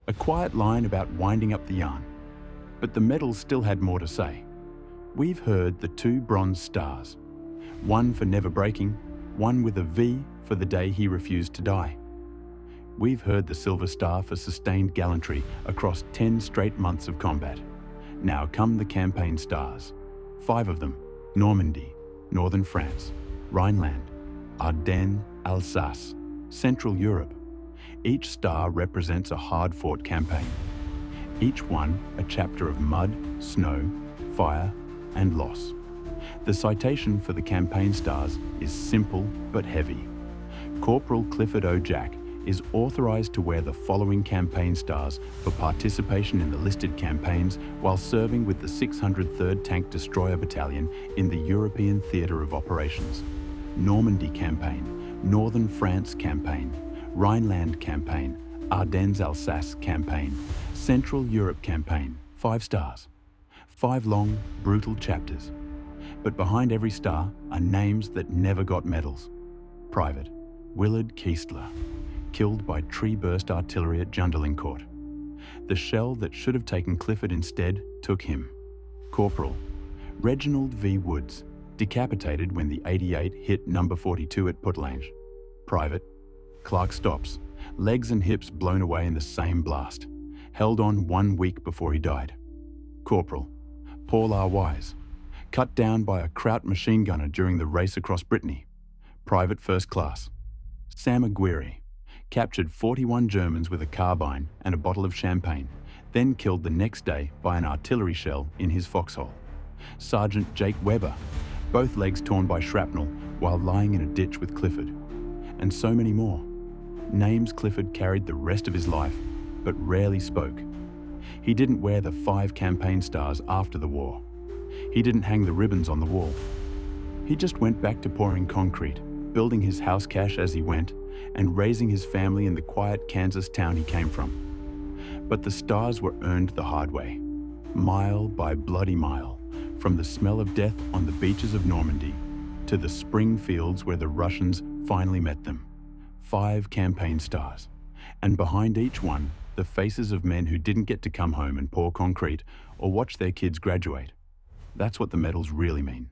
A quiet line about winding up the yarn. But the medals still had more to say. We've heard the 2 bronze stars, one for never breaking, one with a V for the day he refused to die. We've heard the Silver Star for sustained gallantry across 10 straight months of combat. Now come the campaign stars. 5 of them: Normandy, northern France, Rhineland, Ardennes-Alsace, Central Europe. Each star represents a hard-fought campaign. Each one a chapter of mud, snow, fire, and loss. The citation for the campaign stars is simple but heavy. Corporal Clifford Orval is authorized to wear the following campaign stars for participation in the listed campaigns while serving with the 603rd Tank Destroyer Battalion in the European Theatre of Operations: Normandy Campaign, Northern France Campaign, Rhineland Campaign, Ardennes-Alsace Campaign, Central Europe Campaign. 5 stars. 5 long, brutal chapters. But behind every star are names that never got medals. Private Willard Kiestler, killed by tree-burst artillery at Jundelincourt. The shell that should have taken Clifford instead took him. Corporal Reginald V. Woods, decapitated when the 88 hit number 42 at Putelange. Private Clark Stops, legs and hips blown away in the same blast, held on 1 week before he died. Corporal Paul R. Wise, cut down by a Kraut machine gunner during the race across Brittany. Private First Class. Sam Aguirre, captured 41 Germans with a carbine and a bottle of champagne, then killed the next day by an artillery shell in his foxhole. Sergeant Jake Weber, both legs torn by shrapnel while lying in a ditch with Clifford. And so many more. Names Clifford carried the rest of his life, but rarely spoke. He didn't wear the 5 campaign stars after the war. He didn't hang the ribbons on the wall. He just went back to pouring concrete, building his house cache as he went, and raising his family in the quiet Kansas town he came from. But the stars were earned the hard way, mile by bloody mile, from the smell of death on the beaches of Normandy to the spring fields where the Russians finally met them. 5 campaign stars, and behind each one, the faces of men who didn't get to come home and pour concrete or watch their kids graduate. That's what the medals really mean.